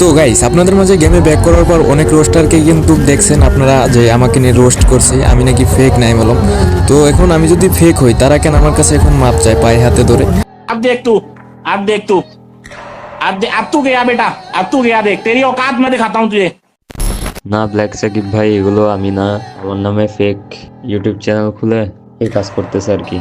তো গাইস আপনাদের মাঝে গেমে ব্যাক করার পর অনেক রোস্টারকে কিন্তু দেখছেন আপনারা যে আমাকে নিয়ে রোস্ট করছে, আমি নাকি ফেক নাই বললাম। তো এখন আমি যদি ফেক হই তারা কেন আমার কাছে এখন মাপ চায় পায়ে হাতে ধরে। अब देख तू अब देख तू अब तू गया बेटा, अब तू गया, देख तेरी औकात मैं दिखाता हूँ तुझे। না ব্ল্যাক সাকিব ভাই, এগুলো আমি না। আমার নামে ফেক ইউটিউব চ্যানেল খুলে এই কাজ করতেছে আর কি।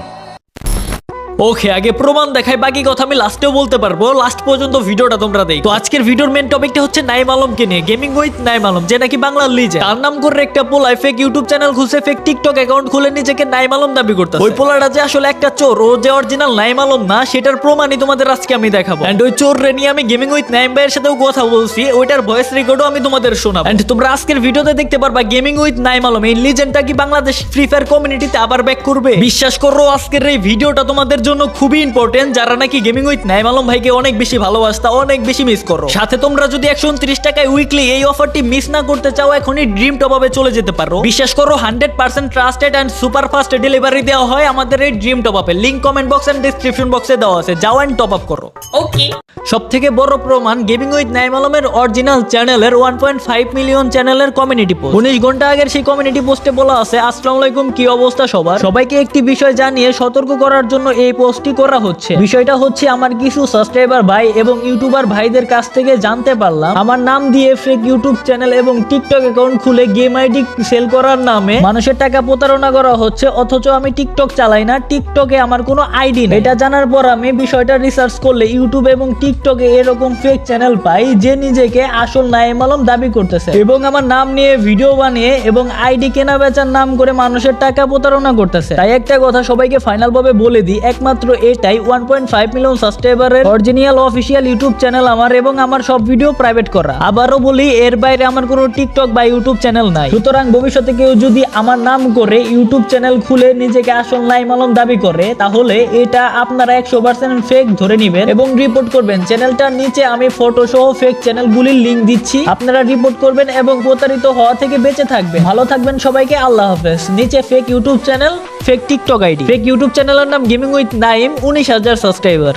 ওকে, আগে প্রমাণ দেখাই, বাকি কথা আমি লাস্টেও বলতে পারবো। লাস্ট পর্যন্ত ভিডিওটা তোমরা দেখো। তো আজকের ভিডিওর মেন টপিকটা হচ্ছে নাইম আলমকে নিয়ে, গেমিং উইথ নাইম আলম, যে নাকি বাংলার লিজেন্ড। তার নাম করে একটা পোলায় ফেক ইউটিউব চ্যানেল খুলছে, ফেক টিকটক অ্যাকাউন্ট খুলে নিজেকে নাইম আলম দাবি করতেছে। ওই পোলাটা যে আসলে একটা চোর, ও যে অরিজিনাল নাইম আলম না, সেটার প্রমাণই তোমাদের আজকে আমি দেখাবো। এন্ড ওই চোর রে নিয়ে আমি গেমিং উইথ নাইম ভাইয়ের সাথেও কথা বলছি, ওইটার ভয়েস রেকর্ডও আমি তোমাদের শোনাবো। এন্ড তোমরা আজকের ভিডিওতে দেখতে পারবা গেমিং উইথ নাইম আলম এই লিজেন্ডটা কি বাংলাদেশ ফ্রি ফায়ার কমিউনিটিতে আবার ব্যাক করবে। বিশ্বাস করো আজকের এই ভিডিওটা তোমাদের জন্য খুবই ইম্পর্টেন্ট, যারা নাকি গেমিং উইথ নাইম আলম ভাইকে অনেক বেশি ভালোবাসতা, অনেক বেশি মিস করো। সাথে তোমরা যদি 129 টাকায় উইকলি এই অফারটি মিস না করতে চাও, এখনই ড্রিম টপ আপে চলে যেতে পারো। বিশ্বাস করো 100% trusted and super fast delivery দেওয়া হয় আমাদের এই ড্রিম টপ আপে। Link comment box and description বক্সে দেওয়া আছে, যাও এন্ড টপ আপ করো। ওকে, সবথেকে বড় প্রমাণ গেমিং উইথ নাইম আলমের অরিজিনাল চ্যানেলের 1.5 মিলিয়ন চ্যানেলের কমিউনিটি পোস্ট। 19 ঘন্টা আগের সেই কমিউনিটি পোস্টে বলা আছে, আসসালামু আলাইকুম, কি অবস্থা সবার, সবাইকে একটি বিষয় জানিয়ে সতর্ক করার জন্য এই পোস্টটি করা হচ্ছে। বিষয়টা হচ্ছে আমার কিছু সাবস্ক্রাইবার ভাই এবং ইউটিউবার ভাইদের কাছ থেকে জানতে পারলাম আমার নাম দিয়ে ফেক ইউটিউব চ্যানেল এবং টিকটক অ্যাকাউন্ট খুলে গেম আইডি সেল করার নামে মানুষের টাকা প্রতারণা করা হচ্ছে, অথচ আমি টিকটক চালাই না, টিকটকে আমার কোনো আইডি নেই। এটা জানার পর আমি বিষয়টা রিসার্চ করলে ইউটিউব এবং টিকটকে এরকম ফেক চ্যানেল পাই যে নিজেকে আসল নাইম আলম দাবি করতেছে এবং আমার নাম নিয়ে ভিডিও বানিয়ে এবং আইডি কেনা বেচার নাম করে মানুষের টাকা প্রতারণা করতেছে। তাই একটা কথা সবাইকে ফাইনাল ভাবে বলে দিই, একমাত্র এটাই 1.5 মিলিয়ন সাবস্ক্রাইবারের অরিজিনাল অফিসিয়াল ইউটিউব চ্যানেল আমার, এবং আমার সব ভিডিও প্রাইভেট করা। আবারও বলি, এর বাইরে আমার কোনো টিকটক বা ইউটিউব চ্যানেল নাই। সুতরাং ভবিষ্যতে কেউ যদি আমার নাম করে ইউটিউব চ্যানেল খুলে নিজেকে আসল নাইম আলম দাবি করে, তাহলে এটা আপনারা 100% ফেক ধরে নেবেন এবং রিপোর্ট করবেন। চ্যানেলটার নিচে আমি ফটো সহ ফেক চ্যানেলগুলির লিংক দিচ্ছি, আপনারা রিপোর্ট করবেন এবং প্রতারিত হওয়া থেকে বেঁচে থাকবেন। ভালো থাকবেন সবাইকে, আল্লাহ হাফেজ। নিচে fake YouTube channel, fake TikTok ID, fake YouTube চ্যানেলের নাম gaming with Naim, 19,000 subscriber.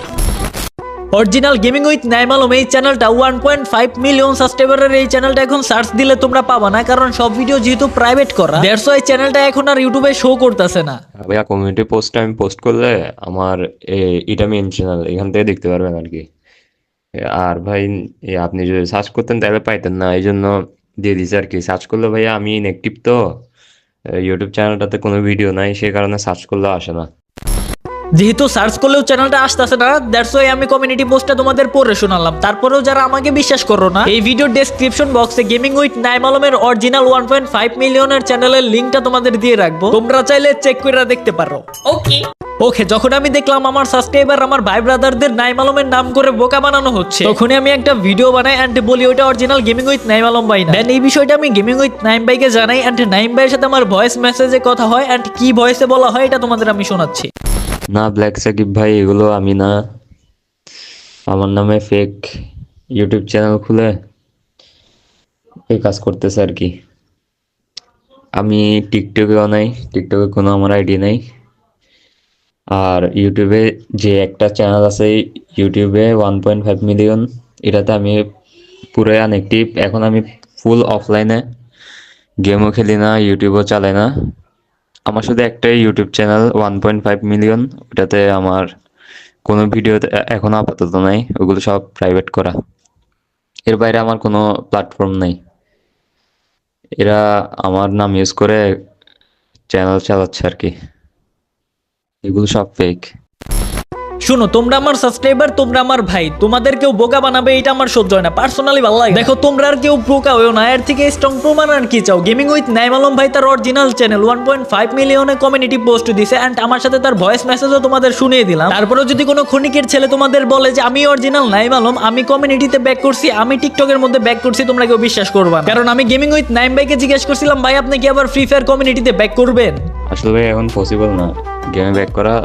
Original gaming with Naim Alam এই চ্যানেলটা 1.5 মিলিয়ন সাবস্ক্রাইবারের এই চ্যানেলটা এখন সার্চ দিলে তোমরা পাবা না, কারণ সব ভিডিও যেহেতু প্রাইভেট করা, দ্যাটস ওয়াই চ্যানেলটা এখন আর ইউটিউবে শো করতেছে না। ভাইয়া কমিউনিটি পোস্টে আমি পোস্ট করলে আমার এটা মেন চ্যানেল, এখান থেকে দেখতে পারবেন আর কি। আর ভাই আপনি যদি সার্চ করতেন তাহলে পাইতেন না, এই জন্য দিয়ে দিছি আর কি। সার্চ করলে ভাইয়া আমি ইনঅ্যাক্টিভ, তো ইউটিউব চ্যানেলটাতে কোনো ভিডিও নাই, সে কারণে সার্চ করলে আসে না। যেহেতু সার্চ করলেও চ্যানেলটা আসতেছে না, দ্যাটস ওয়াই আমি কমিউনিটি পোস্টটা তোমাদের পড়ে শোনালাম। তারপরেও যারা আমাকে বিশ্বাস করো না, এই ভিডিও ডেসক্রিপশন বক্সে গেমিং উইথ নাইম আলমের অরিজিনাল 1.5 মিলিয়নের চ্যানেলের লিংকটা তোমাদের দিয়ে রাখবো, তোমরা চাইলে চেক করে দেখতে পারো। ওকে, যখন আমি দেখলাম আমার সাবস্ক্রাইবার আমার ভাই ব্রাদারদের নাইম আলমের নাম করে বোকা বানানো হচ্ছে, তখনই আমি একটা ভিডিও বানাই এন্ড বলি ওইটা original gaming with Naim Alam ভাই না। দেন এই বিষয়টা আমি গেমিং উইথ নাইম ভাইকে জানাই এন্ড নাইম ভাইয়ের সাথে আমার ভয়েস মেসেজে কথা হয় এন্ড কি ভয়েসে বলা হয় এটা তোমাদের আমি শোনাচ্ছি। না ব্ল্যাক সাকিব ভাই, এগুলো আমি না। আমার নামে ফেক ইউটিউব চ্যানেল খুলে এই কাজ করতেছে আর কি। আমি টিকটকেও নাই, টিকটকে কোনো আমার আইডি নাই। আর ইউটিউবে যে একটা চ্যানেল আছে, ইউটিউবে 1.5 মিলিয়ন, এটাতে আমি পুরো আনএক্টিভ। এখন আমি ফুল অফলাইনে, গেমও খেলি না, ইউটিউবও চালাই না। আমার শুধু একটাই ইউটিউব চ্যানেল 1.5 মিলিয়ন, ওটাতে আমার কোনো ভিডিও এখনো আপাতত নাই, ওগুলো সব প্রাইভেট করা। এর বাইরে আমার কোনো প্ল্যাটফর্ম নেই। এরা আমার নাম ইউজ করে চ্যানেল চালাচ্ছে আর কি, এগুলো সব ফেক। শুনো, তোমরা আমার সাবস্ক্রাইবার, তোমরা আমার ভাই, তোমাদের কেউ বোকা বানাবে এটা আমার সহ্য হয় না, পার্সোনালি ভালো লাগে। দেখো তোমরা আর কেউ বোকা হয়েও না, এর থেকে স্ট্রং প্রমাণ আর কি চাও। গেমিং উইথ নাইম আলম ভাই তার অরিজিনাল চ্যানেল 1.5 মিলিয়নে কমিউনিটি পোস্ট দিছে এন্ড আমার সাথে তার ভয়েস মেসেজও তোমাদের শুনিয়ে দিলাম। তারপরেও যদি কোনো ক্ষণিকের ছেলে তোমাদের বলে যে আমি অরিজিনাল নাইম আলম, আমি কমিউনিটিতে ব্যাক করছি, আমি টিকটকের মধ্যে ব্যাক করছি, তোমরা কেউ বিশ্বাস করবা না। কারণ আমি গেমিং উইথ নাইম ভাইকে জিজ্ঞেস করছিলাম, ভাই আপনি কি আবার ফ্রি ফায়ার কমিউনিটিতে ব্যাক করবেন? আসলে ভাই এখন পসিবল না গেমে ব্যাক করা।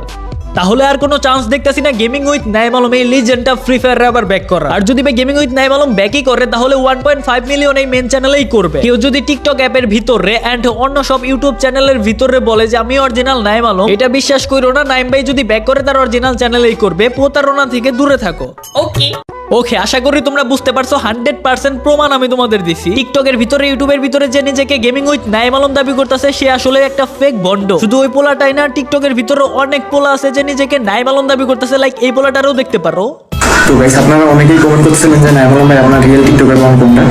তাহলে আর কোনো চান্স দেখতেছি না গেমিং উইথ নাইম আলম এই লিজেন্ডটা ফ্রি ফায়ারে আবার ব্যাক করা। আর যদি ভাই গেমিং উইথ নাইম আলম ব্যাকই করে, তাহলে 1.5 মিলিয়ন এই মেন চ্যানেলেই করবে। কেউ যদি টিকটক অ্যাপের ভিতরে এন্ড অন্য সব ইউটিউব চ্যানেলের ভিতরে বলে যে আমি অরিজিনাল নাইম আলম, এটা বিশ্বাস করো না। নাইম ভাই যদি ব্যাক করে তার অরিজিনাল চ্যানেলেই করবে, প্রতারণা থেকে দূরে থাকো। ওকে। ওকে, আশা করি তোমরা বুঝতে পারছো 100% প্রমাণ আমি তোমাদের দিছি। টিকটকের ভিতরে ইউটিউবের ভিতরে যে নিজেকে গেমিং উইথ নাইম আলম দাবি করতেছে সে আসলে একটা ফেক বন্ড। শুধু ওই পোলাটাই না, টিকটকের ভিতরে অনেক পোলা আছে যে নিজেকে নাইম আলম দাবি করতেছে, লাইক এই পোলাটারও দেখতে পারো। তো গাইস, আপনারা অনেকেই কমেন্ট করতেছিলেন যে নাইম আলম ভাই আপনার রিয়েল টিকটক অ্যাকাউন্ট কোনটা।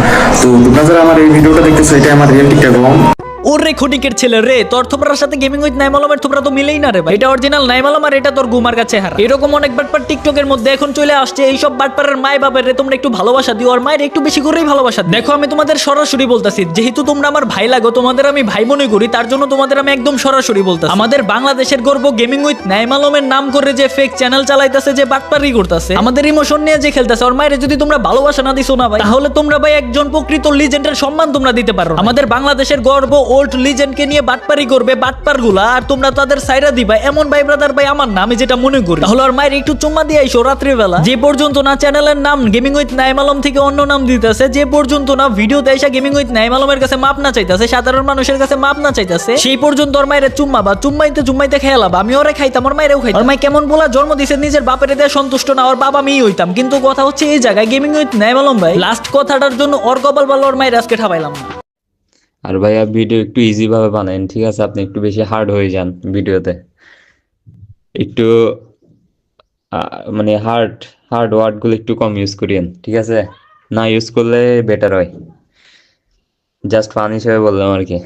তো তোমরা যারা আমার এই ভিডিওটা দেখতেছো, এটা আমার রিয়েল টিকটক অ্যাকাউন্ট। ওরে খনিকের ছেলে রে, তোর থোপরার সাথে গেমিং উইথ নাইম আলমের থোপরা তো মিলেই না রে ভাই। এটা অরিজিনাল নাইম আলম আর এটা তোর গুমার কাছে হারা। এরকম অনেক বাটপার টিকটকের মধ্যে এখন চলে আসছে। এইসব বাটপারের মায় বাপের রে তোমরা একটু ভালোবাসা দিও, আর মায়ের একটু বেশি করেই ভালোবাসা দিও। দেখো, আমি তোমাদের সরাসরি বলতাছি, যেহেতু তোমরা আমার ভাই লাগো, তোমাদের আমি ভাই মনে করি, তার জন্য তোমাদের আমি একদম সরাসরি বলতাছি, আমাদের বাংলাদেশের গর্ব গেমিং উইথ নাইম আলমের নাম করে যে ফেক চ্যানেল চালাইতেছে, যে বাটপারি করতেছে, আমাদের ইমোশন নিয়ে যে খেলতেছে, আর মায়ের যদি তোমরা ভালোবাসা না দিছো না ভাই, তাহলে তোমরা ভাই একজন প্রকৃত লিজেন্ডের সম্মান তোমরা দিতে পারো। আমাদের বাংলাদেশের গর্ব ওল্ড লিজেন্ডকে নিয়ে বাটপারি করবে বাটপার গুলা, আর তোমরা তাদের সাইরা দিবা, এমন ভাই ব্রাদার ভাই আমার নামে যেটা মনে করি। তাহলে আর মায়ের একটু চুম্মা দিয়ে আইসো রাত্রিবেলা। যে পর্যন্ত না চ্যানেলের নাম গেমিং উইথ নাইম আলম থেকে অন্য নাম দিতেছে, যে পর্যন্ত না ভিডিওতে এসে গেমিং উইথ নাইম আলমের কাছে মাপ না চাইতেছে, সাধারণ মানুষের কাছে মাপ না চাইতেছে, সেই পর্যন্ত ওর মায়ের চুম্মা বা চুম্মাইতে খেয়ালাবা। আমি ওরে খাইতাম, ওর মায়েরও খাইতাম। ওর মাই কেমন বলা জন্ম দিছে, নিজের বাপের দিয়ে সন্তুষ্ট না, ওর বাবা মেয়ে হইতাম। কিন্তু কথা হচ্ছে এই জায়গায় গেমিং উইথ নাইম আলম ভাই লাস্ট কথাটার জন্য ওর কপাল ভালো, ওর মায়ের আজকে ঠাপাইলাম না। আর ভাইয়া ভিডিও একটু ইজি ভাবে বানান, ঠিক আছে? আপনি একটু বেশি হার্ড হয়ে যান ভিডিওতে, একটু মানে হার্ড ওয়ার্ড গুলো একটু কম ইউজ করিয়েন, ঠিক আছে? না ইউজ করলে বেটার হয়। জাস্ট ফান হিসেবে বললাম আর কি।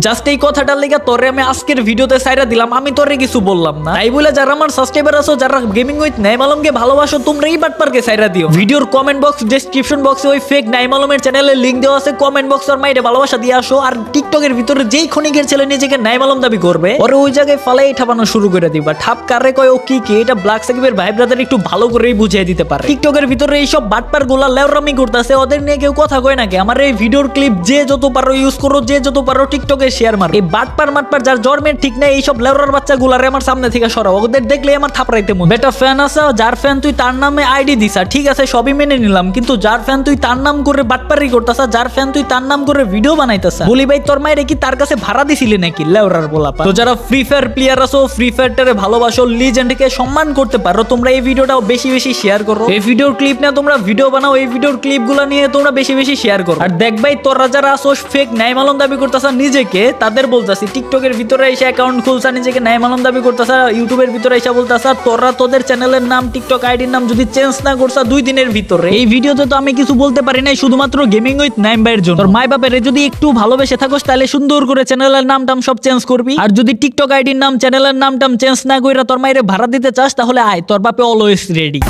জাস্ট এই কথাটার লেগে তোরে আমি আজকের ভিডিওতে সাইরা দিলাম, আমি তোরে কিছু বললাম না। তাই বলে যারা আমার সাবস্ক্রাইবার আছো, যারা গেমিং উইথ নাইম আলমকে ভালোবাসো, তোমরা এই বাটপারকে সাইরা দিও। ভিডিওর কমেন্ট বক্স, ডেসক্রিপশন বক্সে ওই ফেক নাইম আলমের চ্যানেলের লিংক দেওয়া আছে, কমেন্ট বক্স আর মাইরে ভালোবাসা দিয়ে আসো। আর টিকটকের ভিতরে যেই খনিকের ছেলে নিজেকে নাইম আলম দাবি করবে, ওরে ওই জায়গায় ফালাই ঠাপানো শুরু করে দিবা। ঠাপ কারে কয় ও কি কি, এটা ব্ল্যাক সাকিবের ভাই ব্রাদার একটু ভালো করেই বুঝিয়ে দিতে পারে। টিকটকের ভিতরে এইসব বাটপার গুলা লেওরামি করতেছে, ওদের নিয়ে কেউ কথা কয় নাকি? আমার এই ভিডিওর ক্লিপ যে যত পারো ইউজ করো, যে যত পারো টিকটকে শেয়ার মারো। এই বাটপার মাটপার যার জন্মের ঠিক নাই, এইসব লেওরার বাচ্চা গুলারে আমার সামনে থেকে সরাও। ওদের দেখলে আমার থাপড়াইতে মন। বেটা ফ্যান আছে, যার ফ্যান তুই তার নামে আইডি দিছা, ঠিক আছে সবই মেনে নিলাম, কিন্তু যার ফ্যান তুই তার নাম করে বাটপারি করতেছা, যার ফ্যান তুই তার নাম করে ভিডিও বানাইতেছা, বলি ভাই তোর মায়ের কি তার কাছে ভাড়া দিছিলি নাকি লেওরার বলাপা? তো যারা ফ্রি ফায়ার প্লেয়ার আছো, ফ্রি ফায়ারটারে ভালোবাসো, লিজেন্ডকে সম্মান করতে পারো, তোমরা এই ভিডিওটাও বেশি বেশি শেয়ার করো। এই ভিডিওর ক্লিপ নিয়ে তোমরা ভিডিও বানাও, এই ভিডিওর ক্লিপ গুলা নিয়ে তোমরা বেশি বেশি শেয়ার করো। আর দেখ ভাই, তোরা যারা আসো ফেক নাইম আলম দাবি করতেছা নিজেকে, তাদের বলতাছি টিকটকের ভিতরে এসে অ্যাকাউন্ট খুলছা, নিজেকে নাইম আলম দাবি করতেছা, ইউটিউবের ভিতরে এসে বলতেছা, তোরা তোদের চ্যানেলের নাম টিকটক আইডির নাম যদি চেঞ্জ না করছা 2 দিনের ভিতরে, এই ভিডিওতে তো আমি কিছু বলতে পারি নাই, শুধুমাত্র গেমিং উইথ নাইম ভাইয়ের জন্য। তোর মাই বাপের যদি একটু ভালোবেসে থাকোস, তাহলে সুন্দর করে চ্যানেলের নামটাম সব চেঞ্জ করবি। আর যদি টিকটক আইডির নাম চ্যানেলের নামটাম চেঞ্জ না কইরা তোর মাইরে ভাড়া দিতে চাস, তাহলে আয়, তোর বাপে অলওয়েজ রেডি।